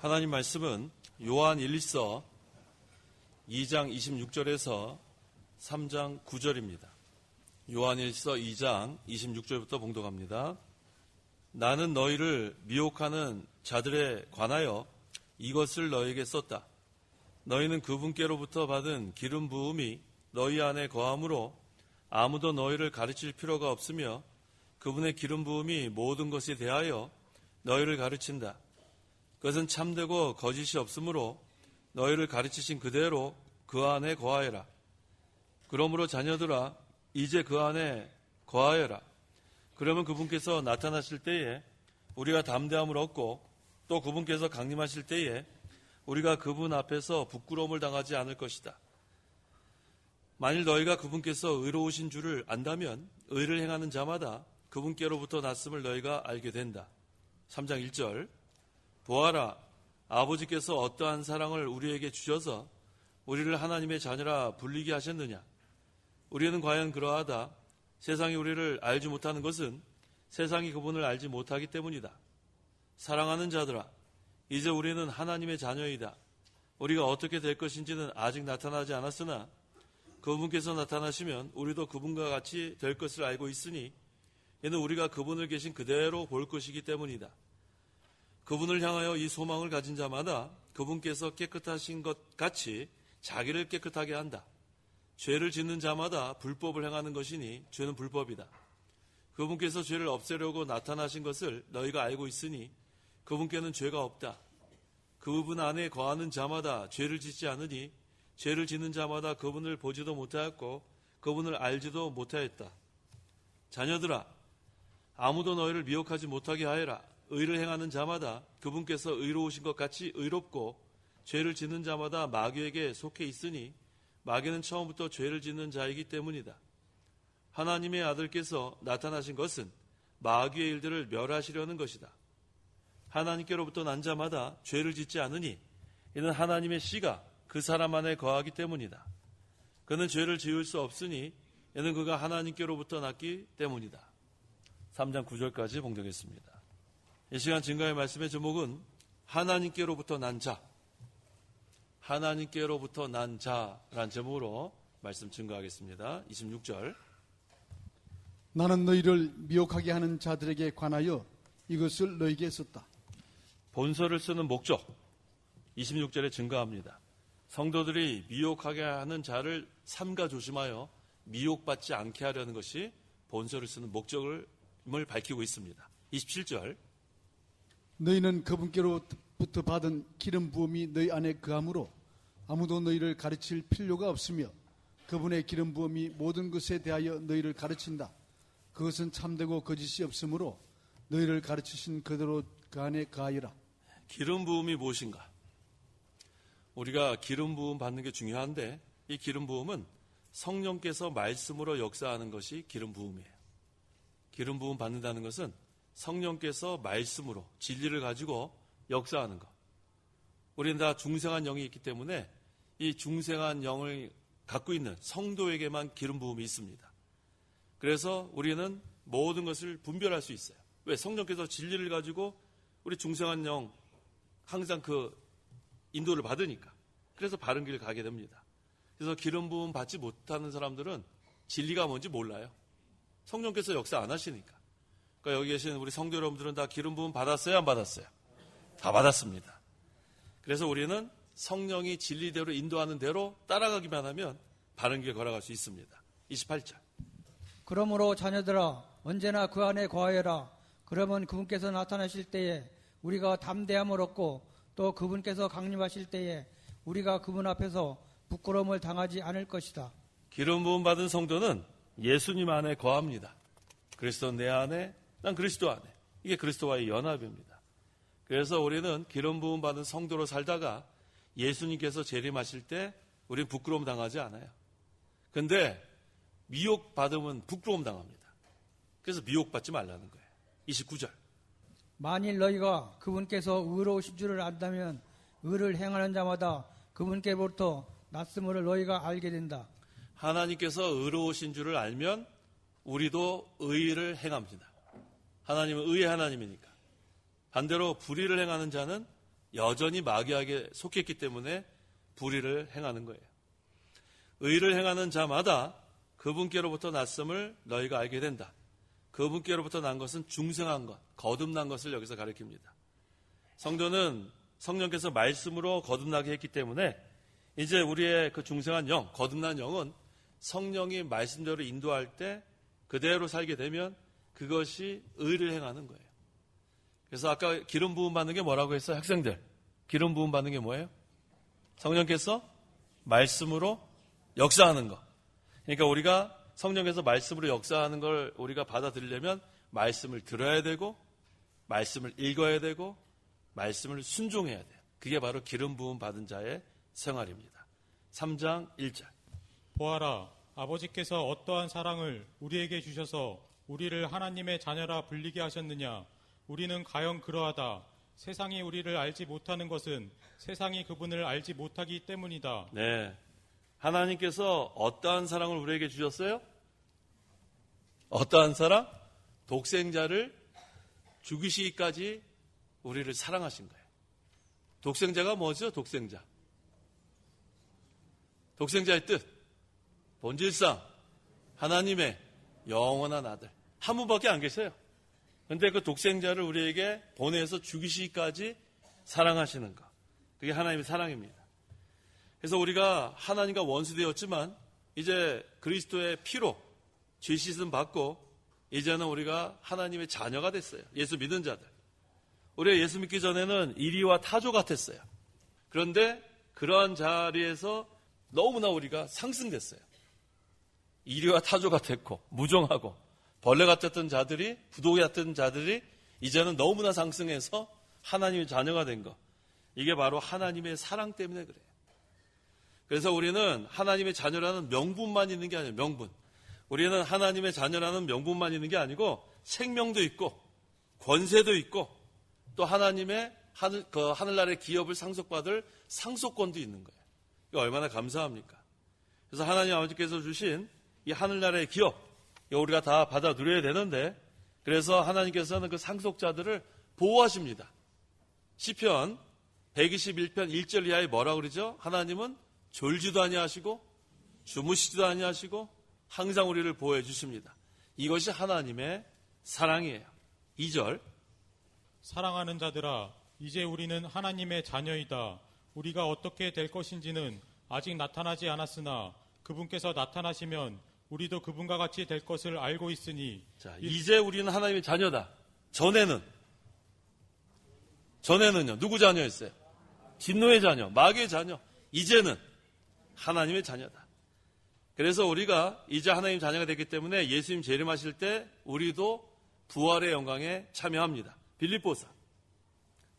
하나님 말씀은 요한 1서 2장 26절에서 3장 9절입니다. 요한 1서 2장 26절부터 봉독합니다. 나는 너희를 미혹하는 자들에 관하여 이것을 너희에게 썼다. 너희는 그분께로부터 받은 기름 부음이 너희 안에 거함으로 아무도 너희를 가르칠 필요가 없으며 그분의 기름 부음이 모든 것에 대하여 너희를 가르친다. 그것은 참되고 거짓이 없으므로 너희를 가르치신 그대로 그 안에 거하여라. 그러므로 자녀들아 이제 그 안에 거하여라. 그러면 그분께서 나타나실 때에 우리가 담대함을 얻고 또 그분께서 강림하실 때에 우리가 그분 앞에서 부끄러움을 당하지 않을 것이다. 만일 너희가 그분께서 의로우신 줄을 안다면 의를 행하는 자마다 그분께로부터 났음을 너희가 알게 된다. 3장 1절 보아라, 아버지께서 어떠한 사랑을 우리에게 주셔서 우리를 하나님의 자녀라 불리게 하셨느냐. 우리는 과연 그러하다. 세상이 우리를 알지 못하는 것은 세상이 그분을 알지 못하기 때문이다. 사랑하는 자들아, 이제 우리는 하나님의 자녀이다. 우리가 어떻게 될 것인지는 아직 나타나지 않았으나 그분께서 나타나시면 우리도 그분과 같이 될 것을 알고 있으니 이는 우리가 그분을 계신 그대로 볼 것이기 때문이다. 그분을 향하여 이 소망을 가진 자마다 그분께서 깨끗하신 것 같이 자기를 깨끗하게 한다. 죄를 짓는 자마다 불법을 행하는 것이니 죄는 불법이다. 그분께서 죄를 없애려고 나타나신 것을 너희가 알고 있으니 그분께는 죄가 없다. 그분 안에 거하는 자마다 죄를 짓지 않으니 죄를 짓는 자마다 그분을 보지도 못하였고 그분을 알지도 못하였다. 자녀들아, 아무도 너희를 미혹하지 못하게 하여라. 의를 행하는 자마다 그분께서 의로우신 것 같이 의롭고 죄를 짓는 자마다 마귀에게 속해 있으니 마귀는 처음부터 죄를 짓는 자이기 때문이다. 하나님의 아들께서 나타나신 것은 마귀의 일들을 멸하시려는 것이다. 하나님께로부터 난 자마다 죄를 짓지 않으니 이는 하나님의 씨가 그 사람 안에 거하기 때문이다. 그는 죄를 지을 수 없으니 이는 그가 하나님께로부터 났기 때문이다. 3장 9절까지 봉독했습니다. 이 시간 증거의 말씀의 제목은 하나님께로부터 난 자, 하나님께로부터 난 자라는 제목으로 말씀 증거하겠습니다. 26절 나는 너희를 미혹하게 하는 자들에게 관하여 이것을 너희에게 썼다. 본서를 쓰는 목적 26절에 증거합니다. 성도들이 미혹하게 하는 자를 삼가 조심하여 미혹받지 않게 하려는 것이 본서를 쓰는 목적을 밝히고 있습니다. 27절 너희는 그분께로부터 받은 기름 부음이 너희 안에 거함으로 아무도 너희를 가르칠 필요가 없으며 그분의 기름 부음이 모든 것에 대하여 너희를 가르친다. 그것은 참되고 거짓이 없으므로 너희를 가르치신 그대로 그 안에 거하여라. 기름 부음이 무엇인가? 우리가 기름 부음 받는 게 중요한데 이 기름 부음은 성령께서 말씀으로 역사하는 것이 기름 부음이에요. 기름 부음 받는다는 것은 성령께서 말씀으로 진리를 가지고 역사하는 것. 우리는 다 중생한 영이 있기 때문에 이 중생한 영을 갖고 있는 성도에게만 기름 부음이 있습니다. 그래서 우리는 모든 것을 분별할 수 있어요. 왜? 성령께서 진리를 가지고 우리 중생한 영 항상 그 인도를 받으니까. 그래서 바른 길을 가게 됩니다. 그래서 기름 부음 받지 못하는 사람들은 진리가 뭔지 몰라요. 성령께서 역사 안 하시니까. 그러니까 여기 계신 우리 성도 여러분들은 다 기름 부음 받았어요? 안 받았어요? 다 받았습니다. 그래서 우리는 성령이 진리대로 인도하는 대로 따라가기만 하면 바른 길 걸어갈 수 있습니다. 28절 그러므로 자녀들아 언제나 그 안에 거하여라. 그러면 그분께서 나타나실 때에 우리가 담대함을 얻고 또 그분께서 강림하실 때에 우리가 그분 앞에서 부끄러움을 당하지 않을 것이다. 기름 부음 받은 성도는 예수님 안에 거합니다. 그리스도 내 안에, 난 그리스도 안에. 이게 그리스도와의 연합입니다. 그래서 우리는 기름 부음 받은 성도로 살다가 예수님께서 재림하실 때 우리는 부끄러움 당하지 않아요. 근데 미혹 받으면 부끄러움 당합니다. 그래서 미혹받지 말라는 거예요. 29절 만일 너희가 그분께서 의로우신 줄을 안다면 의를 행하는 자마다 그분께로부터 났음을 너희가 알게 된다. 하나님께서 의로우신 줄을 알면 우리도 의를 행합니다. 하나님은 의의 하나님이니까. 반대로 불의를 행하는 자는 여전히 마귀에게 속했기 때문에 불의를 행하는 거예요. 의를 행하는 자마다 그분께로부터 났음을 너희가 알게 된다. 그분께로부터 난 것은 중생한 것, 거듭난 것을 여기서 가리킵니다. 성도는 성령께서 말씀으로 거듭나게 했기 때문에 이제 우리의 그 중생한 영, 거듭난 영은 성령이 말씀대로 인도할 때 그대로 살게 되면 그것이 의를 행하는 거예요. 그래서 아까 기름 부음 받는 게 뭐라고 했어요? 학생들, 기름 부음 받는 게 뭐예요? 성령께서 말씀으로 역사하는 것. 그러니까 우리가 성령께서 말씀으로 역사하는 걸 우리가 받아들이려면 말씀을 들어야 되고 말씀을 읽어야 되고 말씀을 순종해야 돼요. 그게 바로 기름 부음 받은 자의 생활입니다. 3장 1절. 보아라, 아버지께서 어떠한 사랑을 우리에게 주셔서 우리를 하나님의 자녀라 불리게 하셨느냐. 우리는 가형 그러하다. 세상이 우리를 알지 못하는 것은 세상이 그분을 알지 못하기 때문이다. 네, 하나님께서 어떠한 사랑을 우리에게 주셨어요? 어떠한 사랑? 독생자를 죽이시기까지 우리를 사랑하신 거예요. 독생자가 뭐죠? 독생자. 독생자의 뜻, 본질상 하나님의 영원한 아들. 한 분밖에 안 계세요. 그런데 그 독생자를 우리에게 보내서 죽이시기까지 사랑하시는 것. 그게 하나님의 사랑입니다. 그래서 우리가 하나님과 원수되었지만 이제 그리스도의 피로 죄 씻음 받고 이제는 우리가 하나님의 자녀가 됐어요. 예수 믿은 자들. 우리가 예수 믿기 전에는 이리와 타조 같았어요. 그런데 그러한 자리에서 너무나 우리가 상승됐어요. 이리와 타조가 됐고 무정하고 벌레 같았던 자들이, 부도기 같은 자들이 이제는 너무나 상승해서 하나님의 자녀가 된 것. 이게 바로 하나님의 사랑 때문에 그래요. 그래서 우리는 하나님의 자녀라는 명분만 있는 게 아니에요. 명분. 우리는 하나님의 자녀라는 명분만 있는 게 아니고 생명도 있고 권세도 있고 또 하나님의 하늘나라의 기업을 상속받을 상속권도 있는 거예요. 이거 얼마나 감사합니까? 그래서 하나님 아버지께서 주신 이 하늘나라의 기업, 이거 우리가 다 받아 누려야 되는데 그래서 하나님께서는 그 상속자들을 보호하십니다. 시편 121편 1절 이하에 뭐라 그러죠? 하나님은 졸지도 아니하시고 주무시지도 아니하시고 항상 우리를 보호해 주십니다. 이것이 하나님의 사랑이에요. 2절. 사랑하는 자들아, 이제 우리는 하나님의 자녀이다. 우리가 어떻게 될 것인지는 아직 나타나지 않았으나 그분께서 나타나시면 우리도 그분과 같이 될 것을 알고 있으니. 자, 이제 우리는 하나님의 자녀다. 전에는요, 누구 자녀였어요? 진노의 자녀, 마귀의 자녀. 이제는 하나님의 자녀다. 그래서 우리가 이제 하나님 자녀가 됐기 때문에 예수님 재림하실 때 우리도 부활의 영광에 참여합니다. 빌립보서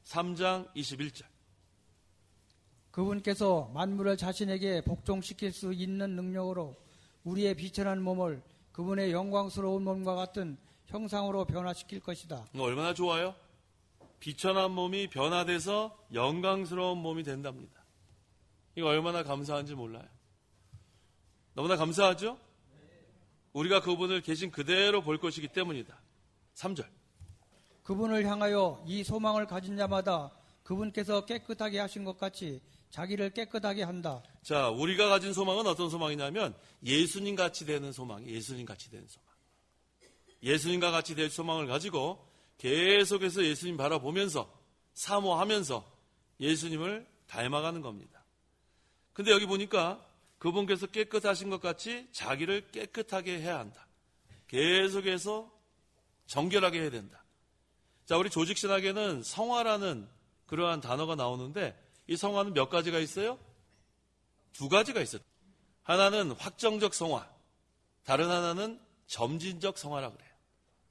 3장 21절. 그분께서 만물을 자신에게 복종시킬 수 있는 능력으로 우리의 비천한 몸을 그분의 영광스러운 몸과 같은 형상으로 변화시킬 것이다. 이거 얼마나 좋아요? 비천한 몸이 변화돼서 영광스러운 몸이 된답니다. 이거 얼마나 감사한지 몰라요. 너무나 감사하죠? 우리가 그분을 계신 그대로 볼 것이기 때문이다. 3절. 그분을 향하여 이 소망을 가진 자마다 그분께서 깨끗하게 하신 것 같이 자기를 깨끗하게 한다. 자, 우리가 가진 소망은 어떤 소망이냐면 예수님 같이 되는 소망이에요. 예수님 같이 되는 소망. 예수님과 같이 될 소망을 가지고 계속해서 예수님 바라보면서 사모하면서 예수님을 닮아가는 겁니다. 근데 여기 보니까 그분께서 깨끗하신 것 같이 자기를 깨끗하게 해야 한다. 계속해서 정결하게 해야 된다. 자, 우리 조직신학에는 성화라는 그러한 단어가 나오는데 이 성화는 몇 가지가 있어요? 2가지가 있어요. 하나는 확정적 성화, 다른 하나는 점진적 성화라고 그래요.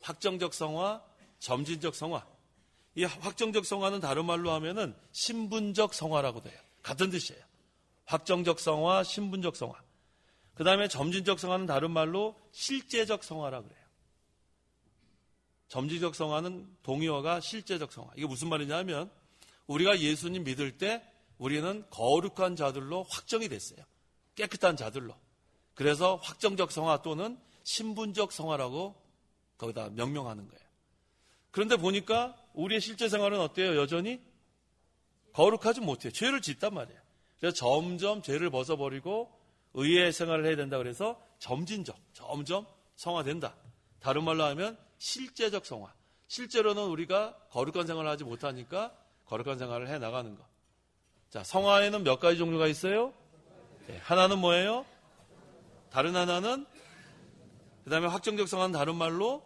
확정적 성화, 점진적 성화. 이 확정적 성화는 다른 말로 하면은 신분적 성화라고 돼요. 같은 뜻이에요. 확정적 성화, 신분적 성화. 그 다음에 점진적 성화는 다른 말로 실제적 성화라고 그래요. 점진적 성화는 동의어가 실제적 성화. 이게 무슨 말이냐면 우리가 예수님 믿을 때 우리는 거룩한 자들로 확정이 됐어요. 깨끗한 자들로. 그래서 확정적 성화 또는 신분적 성화라고 거기다 명명하는 거예요. 그런데 보니까 우리의 실제 생활은 어때요? 여전히 거룩하지 못해요. 죄를 짓단 말이에요. 그래서 점점 죄를 벗어버리고 의의 생활을 해야 된다. 그래서 점진적, 점점 성화된다. 다른 말로 하면 실제적 성화. 실제로는 우리가 거룩한 생활을 하지 못하니까 거룩한 생활을 해 나가는 것. 자, 성화에는 몇 가지 종류가 있어요? 네, 하나는 뭐예요? 다른 하나는 그 다음에 확정적 성화는 다른 말로,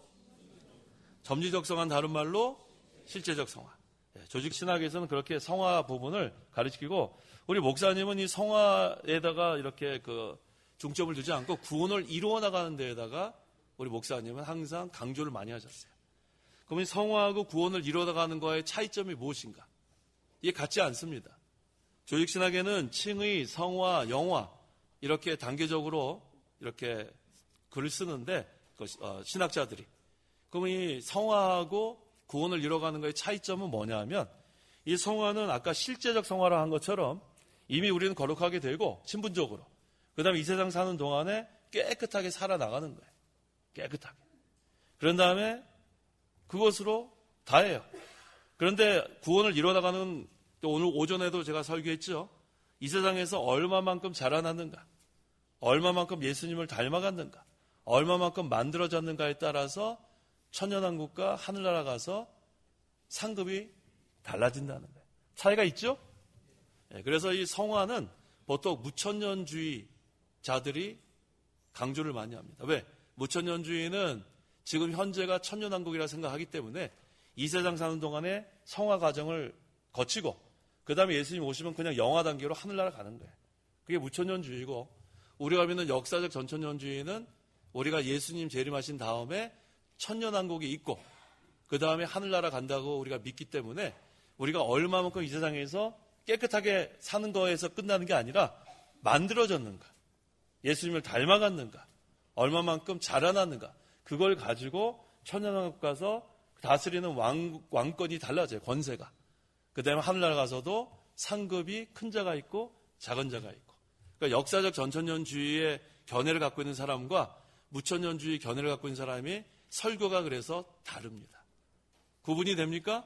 점진적 성화는 다른 말로 실제적 성화. 네, 조직 신학에서는 그렇게 성화 부분을 가르치고, 우리 목사님은 이 성화에다가 이렇게 그 중점을 두지 않고 구원을 이루어 나가는 데에다가 우리 목사님은 항상 강조를 많이 하셨어요. 그러면 성화하고 구원을 이루어 나가는 거의 차이점이 무엇인가? 이게 같지 않습니다. 조직 신학에는 칭의, 성화, 영화 이렇게 단계적으로 이렇게 글을 쓰는데 신학자들이, 그럼 이 성화하고 구원을 이뤄가는 것의 차이점은 뭐냐 하면, 이 성화는 아까 실제적 성화를 한 것처럼 이미 우리는 거룩하게 되고 신분적으로, 그 다음에 이 세상 사는 동안에 깨끗하게 살아나가는 거예요. 깨끗하게. 그런 다음에 그것으로 다해요. 그런데 구원을 이뤄나가는, 또 오늘 오전에도 제가 설교했죠. 이 세상에서 얼마만큼 자라났는가, 얼마만큼 예수님을 닮아갔는가, 얼마만큼 만들어졌는가에 따라서 천년왕국과 하늘나라 가서 상급이 달라진다는 거예요. 차이가 있죠? 그래서 이 성화는 보통 무천년주의자들이 강조를 많이 합니다. 왜? 무천년주의는 지금 현재가 천년왕국이라 생각하기 때문에 이 세상 사는 동안에 성화 과정을 거치고 그 다음에 예수님 오시면 그냥 영화 단계로 하늘나라 가는 거예요. 그게 무천년주의고, 우리가 믿는 역사적 전천년주의는 우리가 예수님 재림하신 다음에 천년왕국이 있고 그 다음에 하늘나라 간다고 우리가 믿기 때문에 우리가 얼마만큼 이 세상에서 깨끗하게 사는 거에서 끝나는 게 아니라 만들어졌는가, 예수님을 닮아갔는가, 얼마만큼 자라났는가, 그걸 가지고 천년왕국 가서 다스리는 왕권이 달라져요. 권세가. 그 다음에 하늘나라 가서도 상급이 큰 자가 있고 작은 자가 있고. 그러니까 역사적 전천년주의의 견해를 갖고 있는 사람과 무천년주의 견해를 갖고 있는 사람이 설교가 그래서 다릅니다. 구분이 됩니까?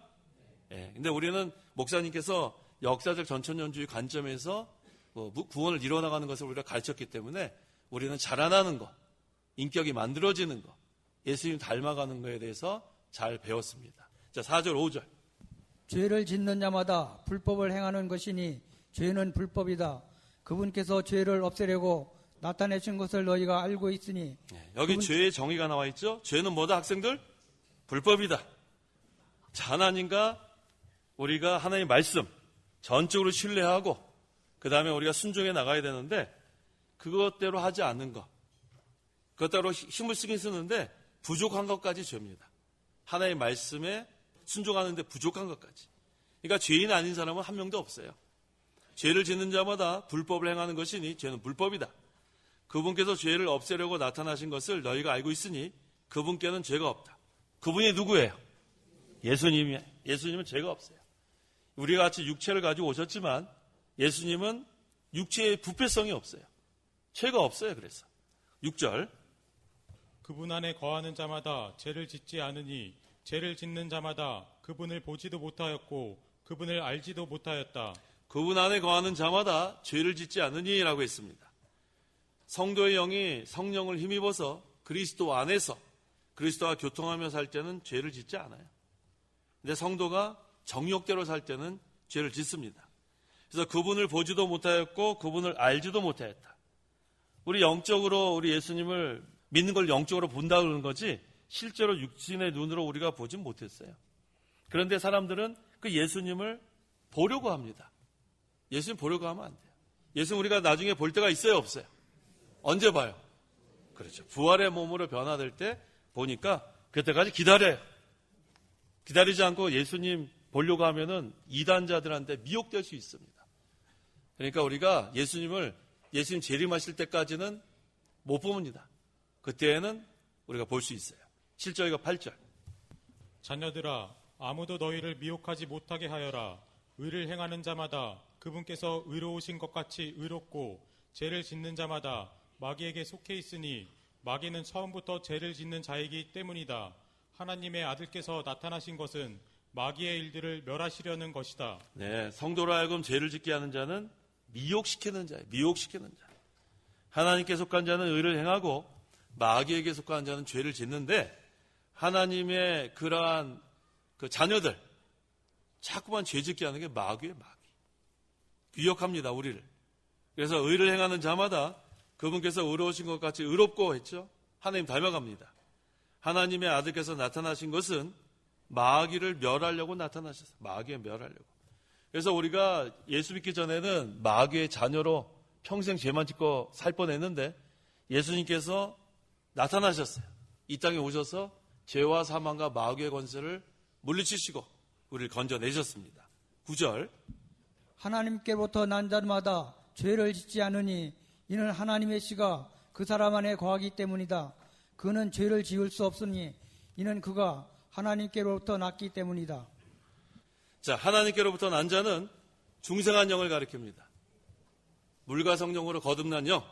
예. 근데 우리는 목사님께서 역사적 전천년주의 관점에서 구원을 이뤄나가는 것을 우리가 가르쳤기 때문에 우리는 자라나는 것, 인격이 만들어지는 것, 예수님 닮아가는 것에 대해서 잘 배웠습니다. 자, 4절, 5절. 죄를 짓는 자마다 불법을 행하는 것이니 죄는 불법이다. 그분께서 죄를 없애려고 나타내신 것을 너희가 알고 있으니. 여기 죄의 정의가 나와 있죠? 죄는 뭐다, 학생들? 불법이다. 자, 하나님과 우리가 하나님의 말씀 전적으로 신뢰하고 그 다음에 우리가 순종해 나가야 되는데, 그것대로 하지 않는 것, 그것대로 힘을 쓰긴 쓰는데 부족한 것까지 죄입니다. 하나님의 말씀에 순종하는데 부족한 것까지. 그러니까 죄인 아닌 사람은 한 명도 없어요. 죄를 짓는 자마다 불법을 행하는 것이니 죄는 불법이다. 그분께서 죄를 없애려고 나타나신 것을 너희가 알고 있으니 그분께는 죄가 없다. 그분이 누구예요? 예수님이에요. 예수님은 죄가 없어요. 우리가 같이 육체를 가지고 오셨지만 예수님은 육체의 부패성이 없어요. 죄가 없어요. 그래서 6절. 그분 안에 거하는 자마다 죄를 짓지 않으니 죄를 짓는 자마다 그분을 보지도 못하였고 그분을 알지도 못하였다. 그분 안에 거하는 자마다 죄를 짓지 않으니라고 했습니다. 성도의 영이 성령을 힘입어서 그리스도 안에서 그리스도와 교통하며 살 때는 죄를 짓지 않아요. 근데 성도가 정욕대로 살 때는 죄를 짓습니다. 그래서 그분을 보지도 못하였고 그분을 알지도 못하였다. 우리 영적으로 우리 예수님을 믿는 걸 영적으로 본다 그러는 거지 실제로 육신의 눈으로 우리가 보진 못했어요. 그런데 사람들은 그 예수님을 보려고 합니다. 예수님 보려고 하면 안 돼요. 예수님 우리가 나중에 볼 때가 있어요, 없어요? 언제 봐요? 그렇죠. 부활의 몸으로 변화될 때 보니까 그때까지 기다려요. 기다리지 않고 예수님 보려고 하면은 이단자들한테 미혹될 수 있습니다. 그러니까 우리가 예수님 재림하실 때까지는 못 봅니다. 그때에는 우리가 볼 수 있어요. 7절과 8절. 자녀들아, 아무도 너희를 미혹하지 못하게 하여라. 의를 행하는 자마다 그분께서 의로우신 것 같이 의롭고 죄를 짓는 자마다 마귀에게 속해 있으니 마귀는 처음부터 죄를 짓는 자이기 때문이다. 하나님의 아들께서 나타나신 것은 마귀의 일들을 멸하시려는 것이다. 네, 성도로 하여금 죄를 짓게 하는 자는 미혹시키는 자예요. 미혹시키는 자. 하나님께 속한 자는 의를 행하고 마귀에게 속한 자는 죄를 짓는데 하나님의 그러한 그 자녀들 자꾸만 죄 짓게 하는 게 마귀예요. 마귀. 위협합니다. 우리를. 그래서 의를 행하는 자마다 그분께서 의로우신 것 같이 의롭고 했죠. 하나님 닮아갑니다. 하나님의 아들께서 나타나신 것은 마귀를 멸하려고 나타나셨어요. 마귀에 멸하려고. 그래서 우리가 예수 믿기 전에는 마귀의 자녀로 평생 죄만 짓고 살 뻔했는데 예수님께서 나타나셨어요. 이 땅에 오셔서 죄와 사망과 마귀의 권세를 물리치시고 우리를 건져내셨습니다. 9절. 하나님께로부터 난 자마다 죄를 짓지 않으니 이는 하나님의 씨가 그 사람 안에 거하기 때문이다. 그는 죄를 지을 수 없으니 이는 그가 하나님께로부터 났기 때문이다. 자, 하나님께로부터 난 자는 중생한 영을 가리킵니다. 물과 성령으로 거듭난 영.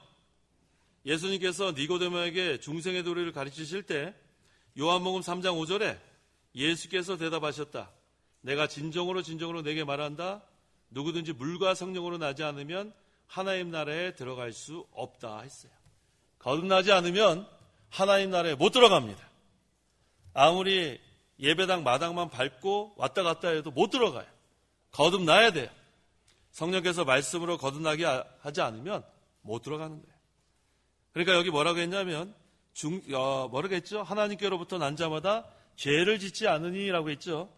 예수님께서 니고데모에게 중생의 도리를 가르치실 때 요한복음 3장 5절에 예수께서 대답하셨다. 내가 진정으로 내게 말한다. 누구든지 물과 성령으로 나지 않으면 하나님 나라에 들어갈 수 없다 했어요. 거듭나지 않으면 하나님 나라에 못 들어갑니다. 아무리 예배당 마당만 밟고 왔다 갔다 해도 못 들어가요. 거듭나야 돼요. 성령께서 말씀으로 거듭나게 하지 않으면 못 들어가는 거예요. 그러니까 여기 뭐라고 했냐면 뭐라고 했죠? 하나님께로부터 난 자마다 죄를 짓지 않으니라고 했죠.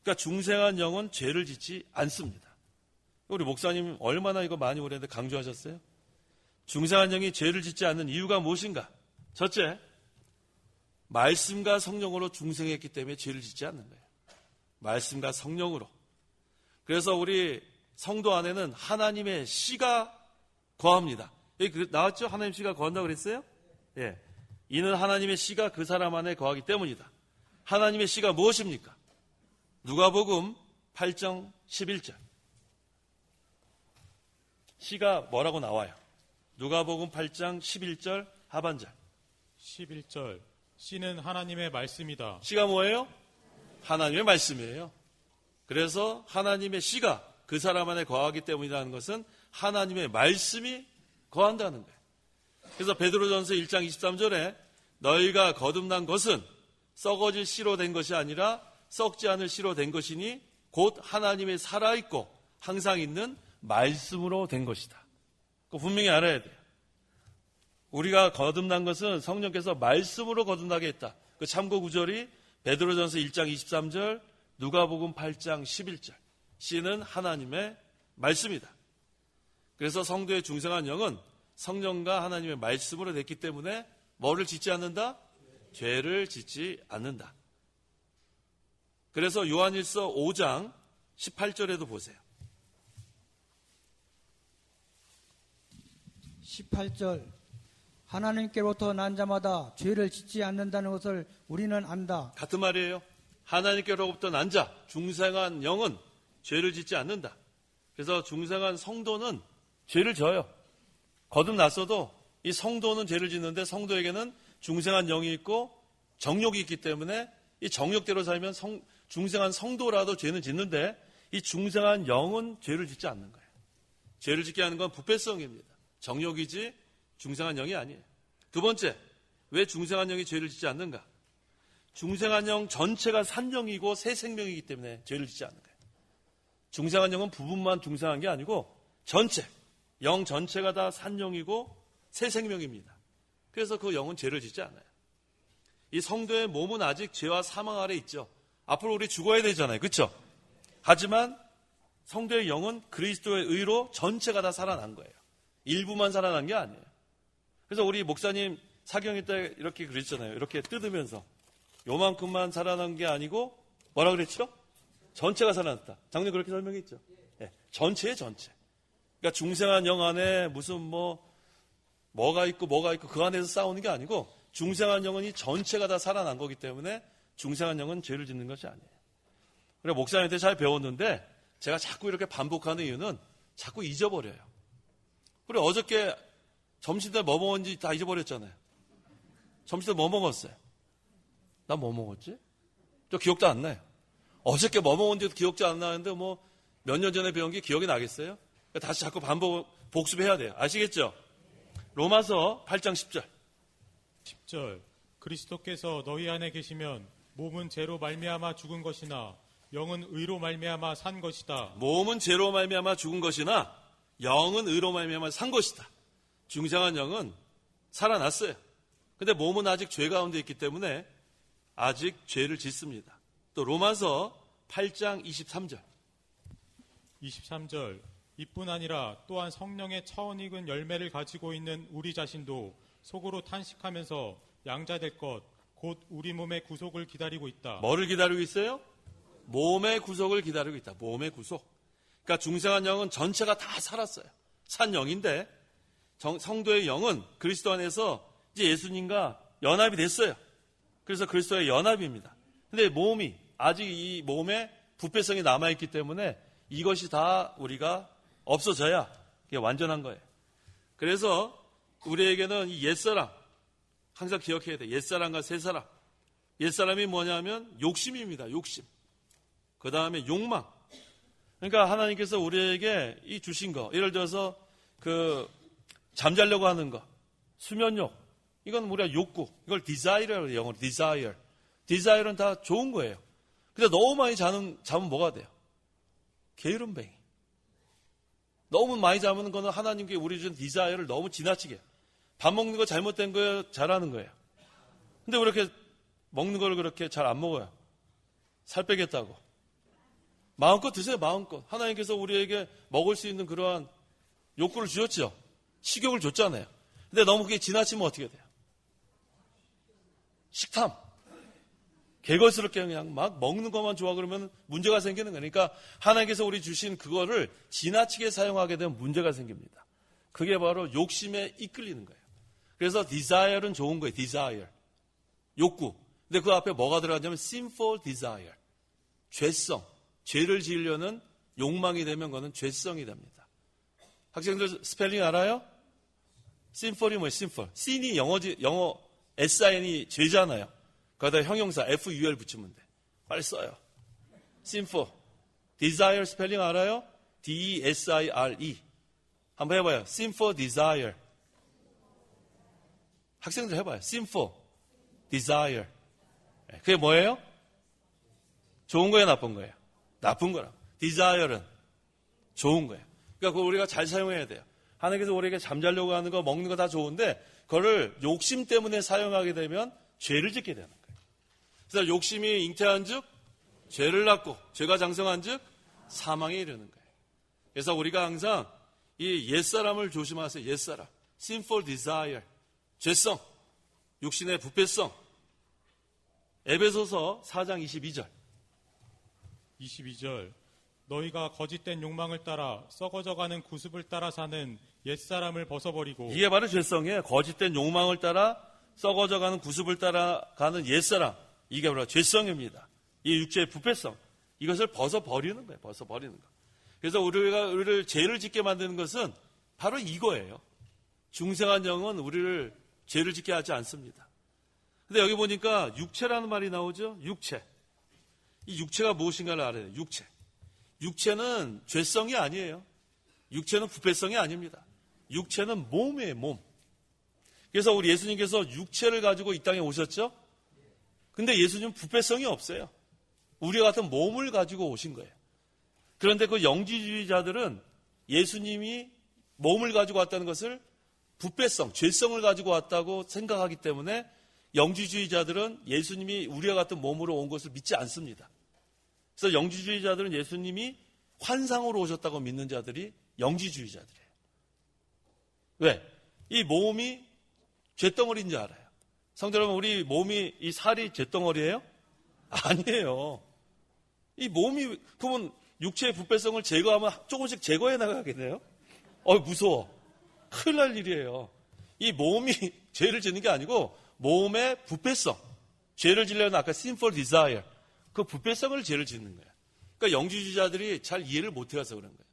그러니까 중생한 영은 죄를 짓지 않습니다. 우리 목사님 얼마나 이거 많이 오랬는데 강조하셨어요? 중생한 영이 죄를 짓지 않는 이유가 무엇인가? 첫째, 말씀과 성령으로 중생했기 때문에 죄를 짓지 않는 거예요. 말씀과 성령으로. 그래서 우리 성도 안에는 하나님의 씨가 거합니다. 여기 나왔죠? 하나님 씨가 거한다고 그랬어요? 예. 이는 하나님의 씨가 그 사람 안에 거하기 때문이다. 하나님의 씨가 무엇입니까? 누가복음 8장 11절. 씨가 뭐라고 나와요? 누가복음 8장 11절 하반절. 11절. 씨는 하나님의 말씀이다. 씨가 뭐예요? 하나님의 말씀이에요. 그래서 하나님의 씨가 그 사람 안에 거하기 때문이라는 것은 하나님의 말씀이 거한다는 거예요. 그래서 베드로전서 1장 23절에 너희가 거듭난 것은 썩어질 씨로 된 것이 아니라 썩지 않을 씨로 된 것이니 곧 하나님의 살아있고 항상 있는 말씀으로 된 것이다. 그거 분명히 알아야 돼요. 우리가 거듭난 것은 성령께서 말씀으로 거듭나게 했다. 그 참고 구절이 베드로전서 1장 23절, 누가복음 8장 11절. 씨는 하나님의 말씀이다. 그래서 성도의 중생한 영은 성령과 하나님의 말씀으로 됐기 때문에 뭐를 짓지 않는다? 죄를 짓지 않는다. 그래서 요한일서 5장 18절에도 보세요. 18절. 하나님께로부터 난 자마다 죄를 짓지 않는다는 것을 우리는 안다. 같은 말이에요. 하나님께로부터 난 자, 중생한 영은 죄를 짓지 않는다. 그래서 중생한 성도는 죄를 져요. 거듭났어도 이 성도는 죄를 짓는데 성도에게는 중생한 영이 있고 정욕이 있기 때문에 이 정욕대로 살면 중생한 성도라도 죄는 짓는데 이 중생한 영은 죄를 짓지 않는 거예요. 죄를 짓게 하는 건 부패성입니다. 정욕이지 중생한 영이 아니에요. 두 번째, 왜 중생한 영이 죄를 짓지 않는가? 중생한 영 전체가 산영이고 새 생명이기 때문에 죄를 짓지 않는 거예요. 중생한 영은 부분만 중생한 게 아니고 전체, 영 전체가 다 산영이고 새 생명입니다. 그래서 그 영은 죄를 짓지 않아요. 이 성도의 몸은 아직 죄와 사망 아래 있죠. 앞으로 우리 죽어야 되잖아요. 그렇죠? 하지만 성도의 영은 그리스도의 의로 전체가 다 살아난 거예요. 일부만 살아난 게 아니에요. 그래서 우리 목사님 사경일 때 이렇게 그랬잖아요. 이렇게 뜯으면서 요만큼만 살아난 게 아니고 뭐라 그랬죠? 전체가 살아났다. 작년 그렇게 설명했죠. 네, 전체예요, 전체. 그러니까 중생한 영 안에 무슨 뭐가 있고 그 안에서 싸우는 게 아니고 중생한 영은 이 전체가 다 살아난 거기 때문에 중생한 영은 죄를 짓는 것이 아니에요. 그래 목사님한테 잘 배웠는데 제가 자꾸 이렇게 반복하는 이유는 자꾸 잊어버려요. 그래 어저께 점심때 뭐 먹었는지 다 잊어버렸잖아요. 점심때 뭐 먹었어요? 나 뭐 먹었지? 저 기억도 안 나요. 어저께 뭐 먹었는지도 기억도 안 나는데 뭐 몇 년 전에 배운 게 기억이 나겠어요? 그러니까 다시 자꾸 복습해야 돼요. 아시겠죠? 로마서 8장 10절. 10절 그리스도께서 너희 안에 계시면 몸은 죄로 말미암아 죽은 것이나 영은 의로 말미암아 산 것이다. 몸은 죄로 말미암아 죽은 것이나 영은 의로 말미암아 산 것이다. 중생한 영은 살아났어요. 근데 몸은 아직 죄 가운데 있기 때문에 아직 죄를 짓습니다. 또 로마서 8장 23절. 23절 이뿐 아니라 또한 성령의 처언익은 열매를 가지고 있는 우리 자신도 속으로 탄식하면서 양자될 것 곧 우리 몸의 구속을 기다리고 있다. 뭐를 기다리고 있어요? 몸의 구속을 기다리고 있다. 몸의 구속. 그러니까 중생한 영은 전체가 다 살았어요. 산 영인데 성도의 영은 그리스도 안에서 이제 예수님과 연합이 됐어요. 그래서 그리스도의 연합입니다. 근데 몸이 아직 이 몸에 부패성이 남아있기 때문에 이것이 다 우리가 없어져야 이게 완전한 거예요. 그래서 우리에게는 이 옛사람 항상 기억해야 돼. 옛사람과 새사람. 옛사람이 뭐냐면 욕심입니다. 욕심. 그 다음에 욕망. 그러니까 하나님께서 우리에게 이 주신 거, 예를 들어서 잠자려고 하는 거, 수면욕, 이건 우리가 욕구, 이걸 desire라고 해요. 영어로 desire. desire는 다 좋은 거예요. 근데 너무 많이 자면 뭐가 돼요? 게으름뱅이. 너무 많이 자면 그거는 하나님께 우리 주신 desire를 너무 지나치게 해요. 밥 먹는 거 잘못된 거예요? 잘하는 거예요? 근데 왜 이렇게 먹는 걸 그렇게 잘 안 먹어요? 살 빼겠다고. 마음껏 드세요, 마음껏. 하나님께서 우리에게 먹을 수 있는 그러한 욕구를 주셨죠. 식욕을 줬잖아요. 근데 너무 그게 지나치면 어떻게 돼요? 식탐. 개걸스럽게 그냥 막 먹는 것만 좋아 그러면 문제가 생기는 거니까 하나님께서 우리 주신 그거를 지나치게 사용하게 되면 문제가 생깁니다. 그게 바로 욕심에 이끌리는 거예요. 그래서 desire는 좋은 거예요. desire. 욕구. 근데 그 앞에 뭐가 들어가냐면 sinful desire. 죄성. 죄를 지으려는 욕망이 되면 그거는 죄성이 됩니다. 학생들 스펠링 알아요? sinful이 뭐예요? sinful. sin이 영어 sin이 죄잖아요. 거기다 형용사 ful 붙이면 돼. 빨리 써요. sinful. desire 스펠링 알아요? desire. 한번 해봐요. sinful desire. 학생들 해봐요. sinful desire. 그게 뭐예요? 좋은 거예요, 나쁜 거예요? 나쁜 거라. desire는 좋은 거예요. 그러니까 그걸 우리가 잘 사용해야 돼요. 하나님께서 우리에게 잠자려고 하는 거, 먹는 거 다 좋은데 그거를 욕심 때문에 사용하게 되면 죄를 짓게 되는 거예요. 그래서 욕심이 잉태한 즉 죄를 낳고 죄가 장성한 즉 사망에 이르는 거예요. 그래서 우리가 항상 이 옛사람을 조심하세요. 옛사람. sinful desire. 죄성. 육신의 부패성. 에베소서 4장 22절. 22절 너희가 거짓된 욕망을 따라 썩어져가는 구습을 따라 사는 옛사람을 벗어버리고 이게 바로 죄성이에요. 거짓된 욕망을 따라 썩어져가는 구습을 따라가는 옛사람. 이게 바로 죄성입니다. 이 육체의 부패성. 이것을 벗어버리는 거예요. 벗어버리는 거. 그래서 우리를 죄를 짓게 만드는 것은 바로 이거예요. 중생한 영은 우리를 죄를 짓게 하지 않습니다. 근데 여기 보니까 육체라는 말이 나오죠. 육체. 이 육체가 무엇인가를 알아야 돼요. 육체. 육체는 죄성이 아니에요. 육체는 부패성이 아닙니다. 육체는 몸이에요. 몸. 그래서 우리 예수님께서 육체를 가지고 이 땅에 오셨죠. 근데 예수님은 부패성이 없어요. 우리와 같은 몸을 가지고 오신 거예요. 그런데 그 영지주의자들은 예수님이 몸을 가지고 왔다는 것을 부패성, 죄성을 가지고 왔다고 생각하기 때문에 영지주의자들은 예수님이 우리와 같은 몸으로 온 것을 믿지 않습니다. 그래서 영지주의자들은 예수님이 환상으로 오셨다고 믿는 자들이 영지주의자들이에요. 왜? 이 몸이 죄덩어리인 줄 알아요. 성도 여러분, 우리 몸이 이 살이 죄덩어리예요? 아니에요. 이 몸이 그러면 육체의 부패성을 제거하면 조금씩 제거해 나가겠네요. 무서워. 큰일 날 일이에요. 이 몸이 죄를 짓는 게 아니고 몸의 부패성. 죄를 지려면 아까 sinful desire. 그 부패성을 죄를 짓는 거예요. 그러니까 영지주의자들이 잘 이해를 못해서 그런 거예요.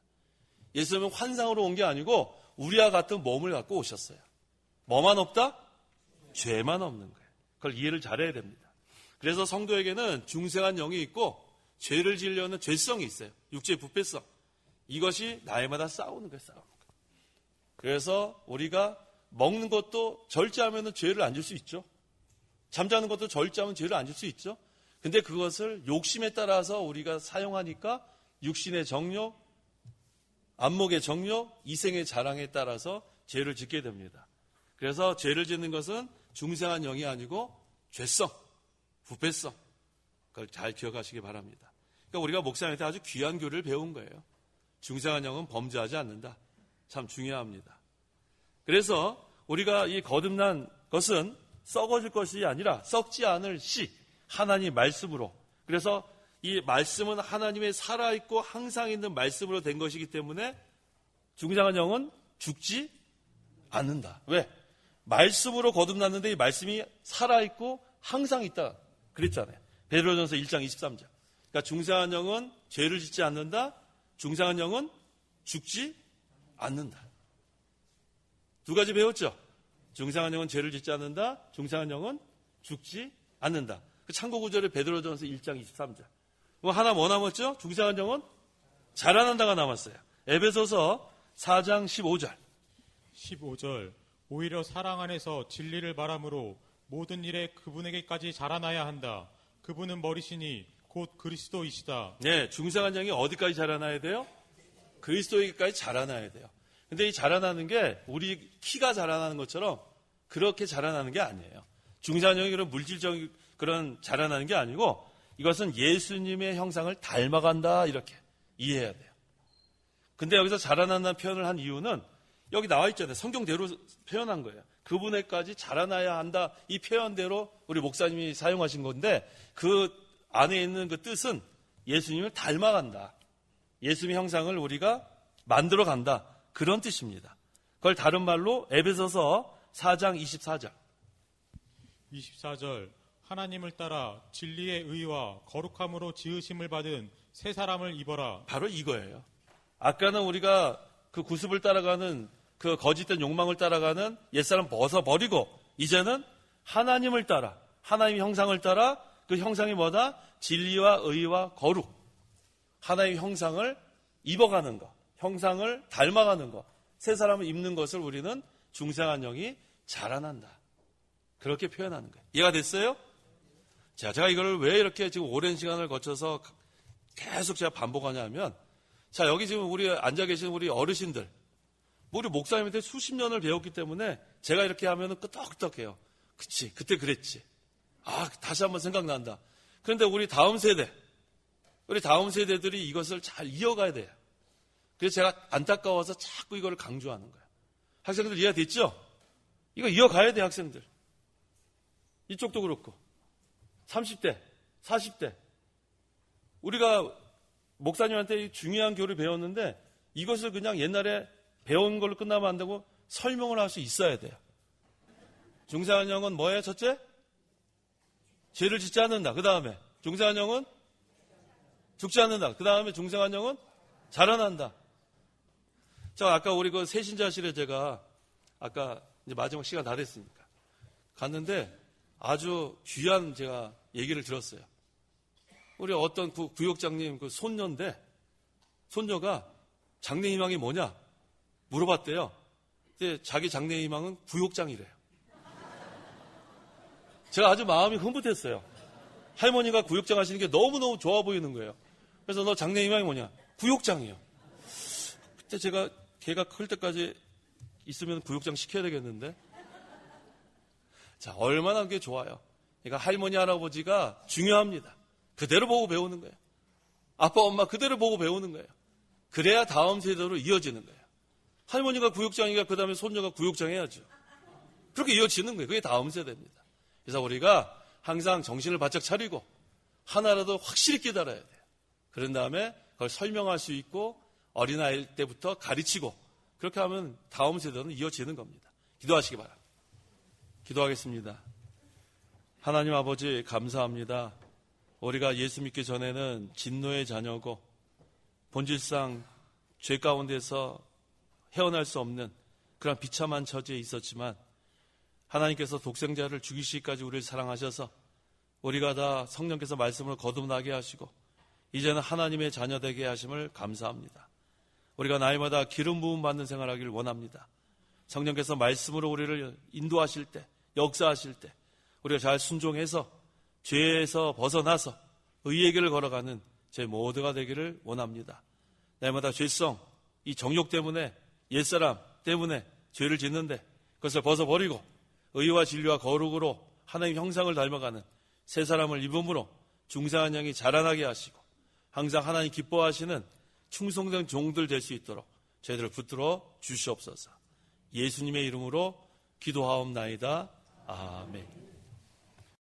예수님은 환상으로 온 게 아니고 우리와 같은 몸을 갖고 오셨어요. 뭐만 없다? 죄만 없는 거예요. 그걸 이해를 잘해야 됩니다. 그래서 성도에게는 중생한 영이 있고 죄를 지으려는 죄성이 있어요. 육체의 부패성. 이것이 날마다 싸우는 거예요. 싸우는 거예요. 그래서 우리가 먹는 것도 절제하면 죄를 안 질 수 있죠. 잠자는 것도 절제하면 죄를 안 질 수 있죠. 근데 그것을 욕심에 따라서 우리가 사용하니까 육신의 정욕, 안목의 정욕, 이생의 자랑에 따라서 죄를 짓게 됩니다. 그래서 죄를 짓는 것은 중생한 영이 아니고 죄성, 부패성. 그걸 잘 기억하시기 바랍니다. 그러니까 우리가 목사님한테 아주 귀한 교리를 배운 거예요. 중생한 영은 범죄하지 않는다. 참 중요합니다. 그래서 우리가 이 거듭난 것은 썩어질 것이 아니라 썩지 않을 씨, 하나님 말씀으로. 그래서 이 말씀은 하나님의 살아있고 항상 있는 말씀으로 된 것이기 때문에 중생한 영은 죽지 않는다. 왜? 말씀으로 거듭났는데 이 말씀이 살아있고 항상 있다. 그랬잖아요. 베드로전서 1장 23절. 그러니까 중생한 영은 죄를 짓지 않는다. 중생한 영은 죽지 않는다. 두 가지 배웠죠? 중생한 영은 죄를 짓지 않는다. 중생한 영은 죽지 않는다. 그 참고 구절에 베드로전서 1장 23절. 하나 뭐 남았죠? 중생한 영은 자라난다가 남았어요. 에베소서 4장 15절. 15절 오히려 사랑 안에서 진리를 바람으로 모든 일에 그분에게까지 자라나야 한다. 그분은 머리시니 곧 그리스도이시다. 네, 중생한 영이 어디까지 자라나야 돼요? 그리스도에게까지 자라나야 돼요. 근데 이 자라나는 게 우리 키가 자라나는 것처럼 그렇게 자라나는 게 아니에요. 중생한 영이 그런 물질적인 그런 자라나는 게 아니고 이것은 예수님의 형상을 닮아간다 이렇게 이해해야 돼요. 근데 여기서 자라난다는 표현을 한 이유는 여기 나와 있잖아요. 성경대로 표현한 거예요. 그분에까지 자라나야 한다. 이 표현대로 우리 목사님이 사용하신 건데 그 안에 있는 그 뜻은 예수님을 닮아간다. 예수님의 형상을 우리가 만들어간다. 그런 뜻입니다. 그걸 다른 말로 에베소서 4장 24절. 24절 하나님을 따라 진리의 의와 거룩함으로 지으심을 받은 새 사람을 입어라. 바로 이거예요. 아까는 우리가 그 구습을 따라가는 그 거짓된 욕망을 따라가는 옛사람 벗어버리고 이제는 하나님을 따라 하나님의 형상을 따라 그 형상이 뭐다? 진리와 의와 거룩. 하나님의 형상을 입어가는 것. 형상을 닮아가는 것. 새 사람을 입는 것을 우리는 중생한 영이 자라난다. 그렇게 표현하는 거예요. 이해가 됐어요? 자, 제가 이걸 왜 이렇게 지금 오랜 시간을 거쳐서 계속 제가 반복하냐면 자, 여기 지금 우리 앉아 계신 우리 어르신들 우리 목사님한테 수십 년을 배웠기 때문에 제가 이렇게 하면은 끄떡끄떡해요. 그치, 그때 그랬지. 아, 다시 한번 생각난다. 그런데 우리 다음 세대들이 이것을 잘 이어가야 돼요. 그래서 제가 안타까워서 자꾸 이거를 강조하는 거예요. 학생들 이해됐죠? 이거 이어가야 돼요, 학생들. 이쪽도 그렇고. 30대, 40대. 우리가 목사님한테 중요한 교를 배웠는데 이것을 그냥 옛날에 배운 걸로 끝나면 안 되고 설명을 할 수 있어야 돼요. 중생한 영은 뭐예요? 첫째? 죄를 짓지 않는다. 그 다음에 중생한 영은 죽지 않는다. 그 다음에 중생한 영은 자라난다. 자, 아까 우리 그 세신자실에 제가 아까 이제 마지막 시간 다 됐으니까 갔는데 아주 귀한 제가 얘기를 들었어요. 우리 어떤 구역장님 그 손녀인데 손녀가 장래 희망이 뭐냐 물어봤대요. 근데 자기 장래 희망은 구역장이래요. 제가 아주 마음이 흐뭇했어요. 할머니가 구역장 하시는 게 너무너무 좋아 보이는 거예요. 그래서 너 장래 희망이 뭐냐? 구역장이요. 그때 제가 걔가 클 때까지 있으면 구역장 시켜야 되겠는데. 자, 얼마나 그게 좋아요. 그러니까 할머니, 할아버지가 중요합니다. 그대로 보고 배우는 거예요. 아빠, 엄마 그대로 보고 배우는 거예요. 그래야 다음 세대로 이어지는 거예요. 할머니가 구역장이니까 그 다음에 손녀가 구역장 해야죠. 그렇게 이어지는 거예요. 그게 다음 세대입니다. 그래서 우리가 항상 정신을 바짝 차리고 하나라도 확실히 깨달아야 돼요. 그런 다음에 그걸 설명할 수 있고 어린아이 때부터 가르치고 그렇게 하면 다음 세대는 이어지는 겁니다. 기도하시기 바랍니다. 기도하겠습니다. 하나님 아버지 감사합니다. 우리가 예수 믿기 전에는 진노의 자녀고 본질상 죄 가운데서 헤어날 수 없는 그런 비참한 처지에 있었지만 하나님께서 독생자를 죽이시기까지 우리를 사랑하셔서 우리가 다 성령께서 말씀을 거듭나게 하시고 이제는 하나님의 자녀 되게 하심을 감사합니다. 우리가 나이마다 기름 부음 받는 생활하기를 원합니다. 성령께서 말씀으로 우리를 인도하실 때, 역사하실 때 우리가 잘 순종해서 죄에서 벗어나서 의의 길을 걸어가는 제 모두가 되기를 원합니다. 날마다 죄성, 이 정욕 때문에, 옛사람 때문에 죄를 짓는데 그것을 벗어버리고 의와 진리와 거룩으로 하나님 형상을 닮아가는 새 사람을 입음으로 중생한 영이 자라나게 하시고 항상 하나님 기뻐하시는 충성된 종들 될 수 있도록 저희들을 붙들어 주시옵소서. 예수님의 이름으로 기도하옵나이다. 아멘.